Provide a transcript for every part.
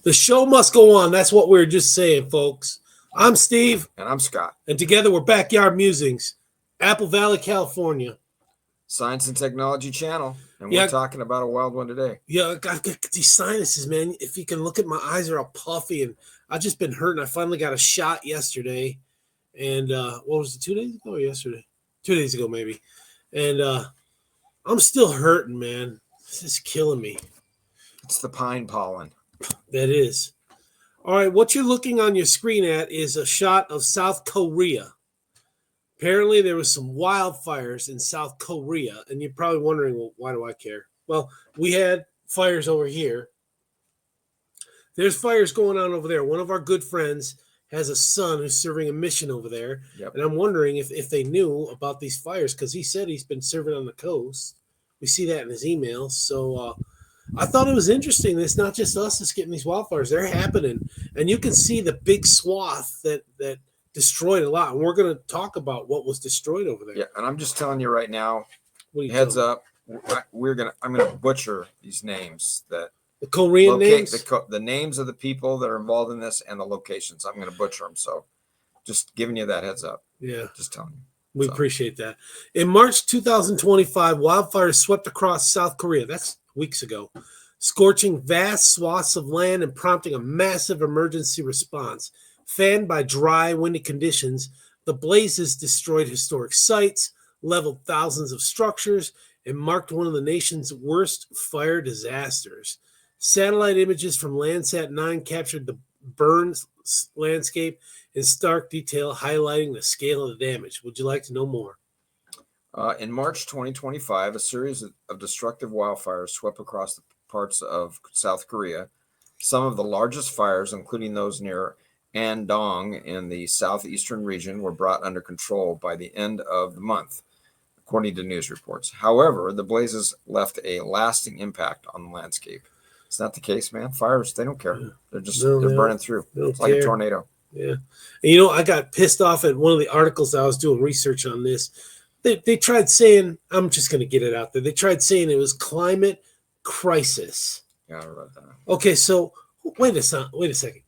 The show must go on. That's what we're just saying, folks. I'm Steve. And I'm Scott. And together we're Backyard Musings, Apple Valley, California. Science and Technology Channel. And we're talking about a wild one today. Yeah, I've got these sinuses, man. If you can look at my eyes, are all puffy. And I've just been hurting. I finally got a shot yesterday. And what was it, 2 days ago or yesterday? 2 days ago, maybe. And I'm still hurting, man. This is killing me. It's the pine pollen. That is. All right, what you're looking on your screen at is a shot of South Korea. Apparently, there was some wildfires in South Korea, and you're probably wondering, well, why do I care? Well, we had fires over here. There's fires going on over there. One of our good friends has a son who's serving a mission over there, and I'm wondering if they knew about these fires, because he said he's been serving on the coast. We see that in his emails, so... I thought it was interesting. It's not just us that's getting these wildfires. They're happening. And you can see the big swath that destroyed a lot. And we're going to talk about what was destroyed over there. Yeah, and I'm just telling you right now, heads up, I'm gonna butcher these names. The Korean names? The names of the people that are involved in this and the locations. I'm going to butcher them. So just giving you that heads up. Yeah. Just telling you. We appreciate that. In March 2025, wildfires swept across South Korea. That's weeks ago, scorching vast swaths of land and prompting a massive emergency response. Fanned by dry, windy conditions, the blazes destroyed historic sites, leveled thousands of structures, and marked one of the nation's worst fire disasters. Satellite images from Landsat 9 captured the burned landscape in stark detail, highlighting the scale of the damage. Would you like to know more? In March 2025, a series of destructive wildfires swept across the parts of South Korea. Some of the largest fires, including those near Andong in the southeastern region, were brought under control by the end of the month, according to news reports. However, the blazes left a lasting impact on the landscape. It's not the case, man. Fires, they don't care. They're just they're burning through. It's like a tornado. Yeah. And I got pissed off at one of the articles I was doing research on this. They tried saying, I'm just going to get it out there. They tried saying it was climate crisis. Yeah, I read that. Okay, so wait a second.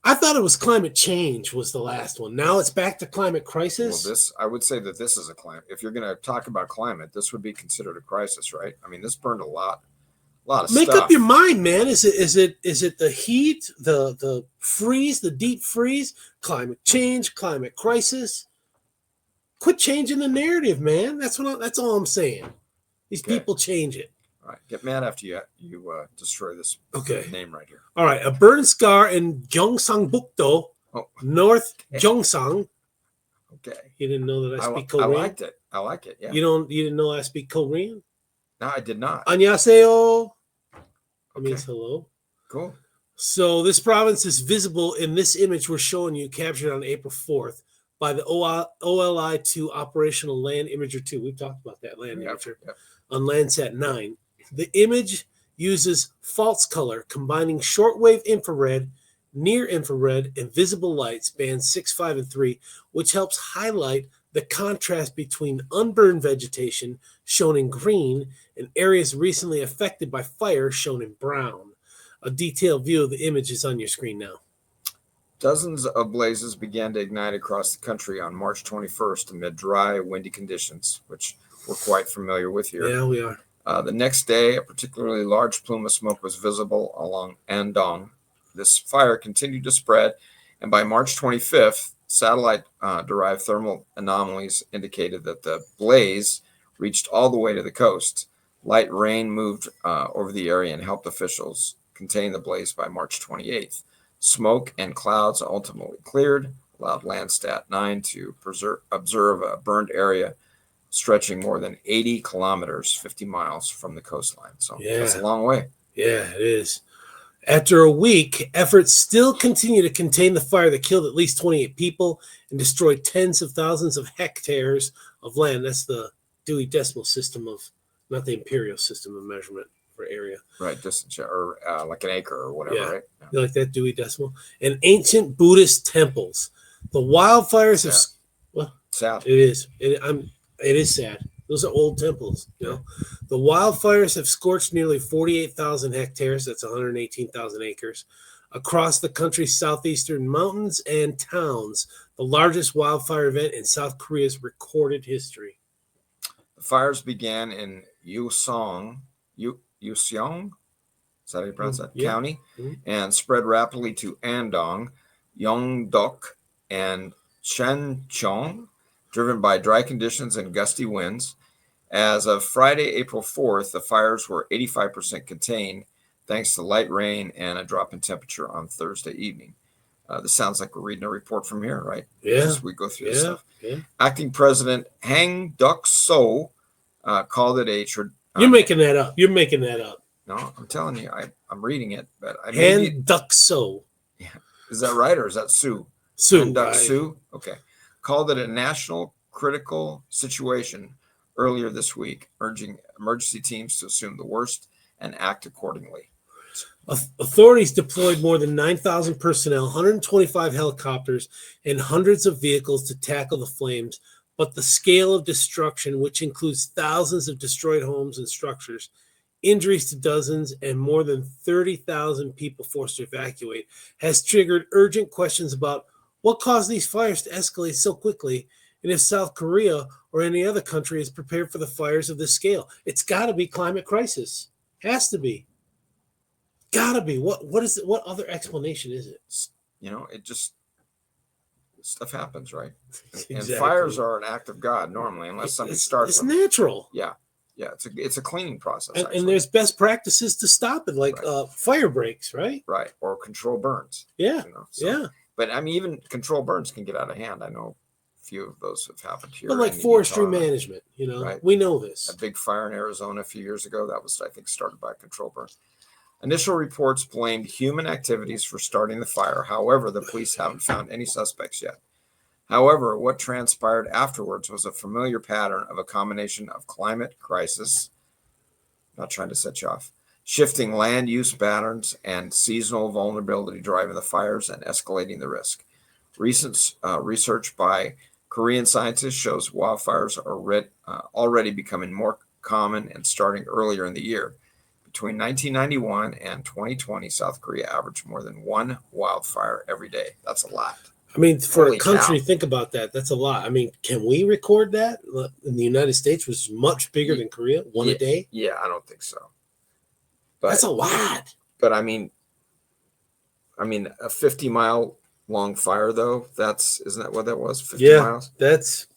I thought it was climate change was the last one. Now it's back to climate crisis. Well, I would say that this is a climate. If you're going to talk about climate, this would be considered a crisis, right? I mean, this burned a lot of stuff. Make up your mind, man. Is it the heat, the freeze, the deep freeze, climate change, climate crisis? Quit changing the narrative, man. That's all I'm saying. These people change it. All right. Get mad after you destroy this name right here. All right. A burn scar in Gyeongsangbuk-do, North Gyeongsang. Okay. You didn't know that I speak Korean? I like it. Yeah. You didn't know I speak Korean? No, I did not. 안녕하세요. It means hello. Cool. So this province is visible in this image we're showing you, captured on April 4th. By the OLI-2 Operational Land Imager 2. We've talked about that land imager on Landsat 9. The image uses false color, combining shortwave infrared, near infrared, and visible lights, bands 6, 5, and 3, which helps highlight the contrast between unburned vegetation, shown in green, and areas recently affected by fire, shown in brown. A detailed view of the image is on your screen now. Dozens of blazes began to ignite across the country on March 21st amid dry, windy conditions, which we're quite familiar with here. Yeah, we are. The next day, a particularly large plume of smoke was visible along Andong. This fire continued to spread, and by March 25th, satellite-derived thermal anomalies indicated that the blaze reached all the way to the coast. Light rain moved over the area and helped officials contain the blaze by March 28th. Smoke and clouds ultimately cleared, allowed Landsat 9 to observe a burned area stretching more than 80 kilometers, 50 miles from the coastline. So that's a long way. Yeah, it is. After a week, efforts still continue to contain the fire that killed at least 28 people and destroyed tens of thousands of hectares of land. That's the Dewey Decimal System not the imperial system of measurement for area. Right, distance, or like an acre or whatever, right? Yeah. You like that Dewey Decimal? And ancient Buddhist temples. The wildfires have... Well, sad. It is. It is sad. Those are old temples. The wildfires have scorched nearly 48,000 hectares. That's 118,000 acres across the country's southeastern mountains and towns. The largest wildfire event in South Korea's recorded history. The fires began in Useong, is that how you pronounce that? Yeah. County, and spread rapidly to Andong, Yeongdeok, and Shencheong, driven by dry conditions and gusty winds. As of Friday, April 4th, the fires were 85% contained, thanks to light rain and a drop in temperature on Thursday evening. This sounds like we're reading a report from here, right? Yeah. As we go through this stuff. Yeah. Acting President Hang Duck-soo called it a... You're making that up. You're making that up. No, I'm telling you, I'm reading it, but I Hang Duck-soo. Yeah. Is that right, or is that Sue? Sue. Sue? Okay. Called it a national critical situation earlier this week, urging emergency teams to assume the worst and act accordingly. Authorities deployed more than 9,000 personnel, 125 helicopters, and hundreds of vehicles to tackle the flames, but the scale of destruction, which includes thousands of destroyed homes and structures, injuries to dozens, and more than 30,000 people forced to evacuate, has triggered urgent questions about what caused these fires to escalate so quickly, and if South Korea or any other country is prepared for the fires of this scale. It's got to be climate crisis. Has to be. Gotta be. What is it? What other explanation is it? It just stuff happens, right? Exactly. And fires are an act of God normally, unless something starts. It's natural. Yeah. It's a cleaning process. And there's best practices to stop it, like fire breaks, right? Right, or control burns. Yeah. But I mean, even control burns can get out of hand. I know a few of those have happened here. But like forestry management, right? We know this. A big fire in Arizona a few years ago that was, I think, started by a control burn. Initial reports blamed human activities for starting the fire. However, the police haven't found any suspects yet. However, what transpired afterwards was a familiar pattern of a combination of climate crisis, not trying to set you off, shifting land use patterns, and seasonal vulnerability driving the fires and escalating the risk. Recent research by Korean scientists shows wildfires are already becoming more common and starting earlier in the year. Between 1991 and 2020, South Korea averaged more than one wildfire every day. That's a lot. I mean, for a country, think about that. That's a lot. I mean, can we record that in the United States, which is much bigger than Korea, one a day? Yeah, I don't think so. But, that's a lot. But I mean, a 50-mile long fire, though, isn't that what that was? 50 miles? That's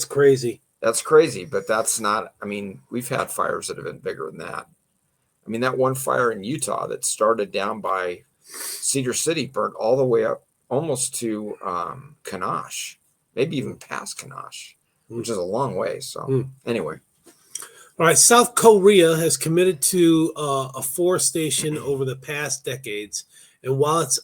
crazy. That's crazy, but that's not, we've had fires that have been bigger than that. That one fire in Utah that started down by Cedar City burnt all the way up almost to Kanash, maybe even past Kanash, which is a long way. So anyway. All right. South Korea has committed to afforestation over the past decades. And while it's,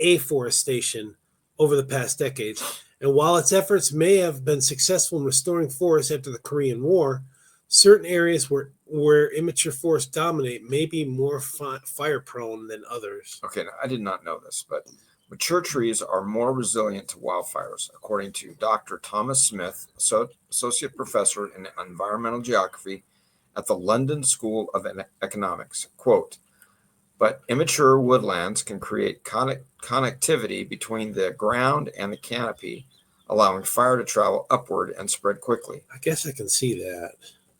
afforestation over the past decades. And while its efforts may have been successful in restoring forests after the Korean War, certain areas where immature forests dominate may be more fire-prone than others. Okay, now, I did not know this, but mature trees are more resilient to wildfires, according to Dr. Thomas Smith, Associate Professor in Environmental Geography at the London School of Economics. Quote, but immature woodlands can create connectivity between the ground and the canopy, allowing fire to travel upward and spread quickly. I guess I can see that.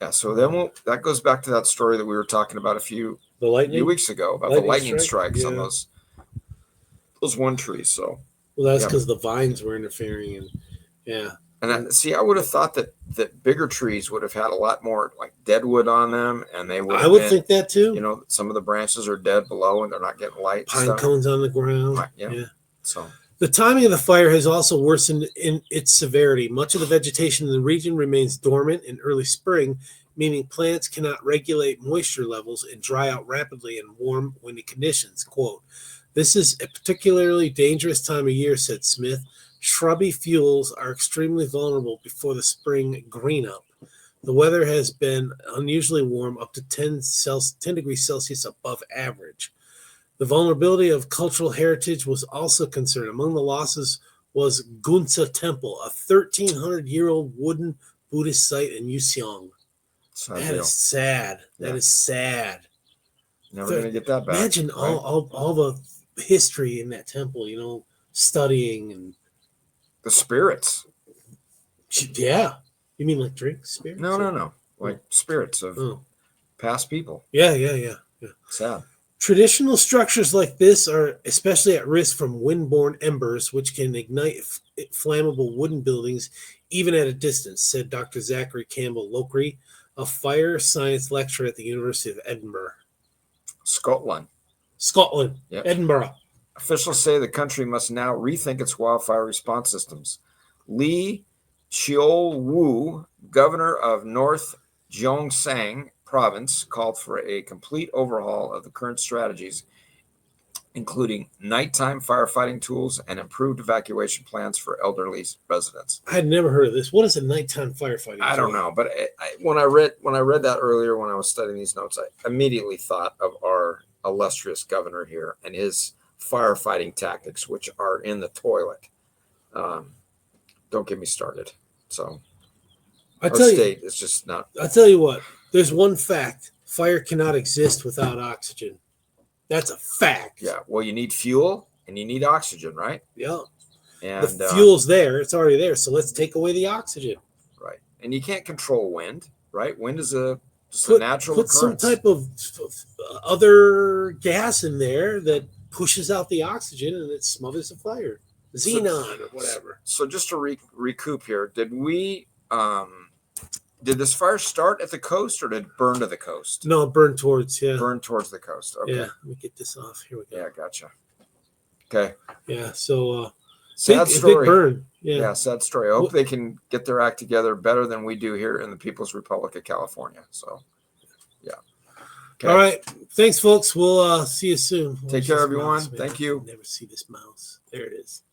Yeah, so then that goes back to that story that we were talking about a few weeks ago about the lightning strikes on those one trees. So that's because the vines were interfering, and I would have thought that bigger trees would have had a lot more like deadwood on them, and they would. I would think that too. Some of the branches are dead below, and they're not getting light. Pine cones on the ground. Right, yeah. So the timing of the fire has also worsened in its severity. Much of the vegetation in the region remains dormant in early spring, meaning plants cannot regulate moisture levels and dry out rapidly in warm, windy conditions. Quote, this is a particularly dangerous time of year, said Smith. Shrubby fuels are extremely vulnerable before the spring green up. The weather has been unusually warm, up to 10 degrees Celsius above average. The vulnerability of cultural heritage was also concerned. Among the losses was Gunsa Temple, a 1,300-year-old wooden Buddhist site in Useong. That is sad. That is sad. Never going to get that back. Imagine right? all the history in that temple, studying and the spirits. Yeah. You mean like drink spirits? No. Like spirits of past people. Yeah. Sad. Traditional structures like this are especially at risk from wind-borne embers, which can ignite flammable wooden buildings even at a distance, said Dr. Zachary Campbell Lockery, a fire science lecturer at the University of Edinburgh. Scotland. Yep. Edinburgh. Officials say the country must now rethink its wildfire response systems. Lee Chiol-woo, governor of North Gyeongsang province, called for a complete overhaul of the current strategies, including nighttime firefighting tools and improved evacuation plans for elderly residents. I had never heard of this. What is a nighttime firefighting? I don't know, but when I read that earlier, when I was studying these notes, I immediately thought of our illustrious governor here and his firefighting tactics, which are in the toilet. Don't get me started. So our state is just not. I'll tell you what. There's one fact: fire cannot exist without oxygen. That's a fact. Yeah. Well, you need fuel and you need oxygen, right? Yeah. And the fuel's there; it's already there. So let's take away the oxygen. Right. And you can't control wind, right? Wind is just a natural put occurrence. Some type of other gas in there that pushes out the oxygen and it smothers the fire. Xenon or whatever. So just to recoup here, did this fire start at the coast or did it burn to the coast? No, it burned towards the coast. Okay. Yeah, let me get this off. Here we go. Yeah, gotcha. Okay. Yeah, so sad story. Big burn. Yeah, sad story. I hope they can get their act together better than we do here in the People's Republic of California. So, yeah. Okay. All right. Thanks, folks. We'll see you soon. Take care, everyone. Thank you. Never see this mouse. There it is.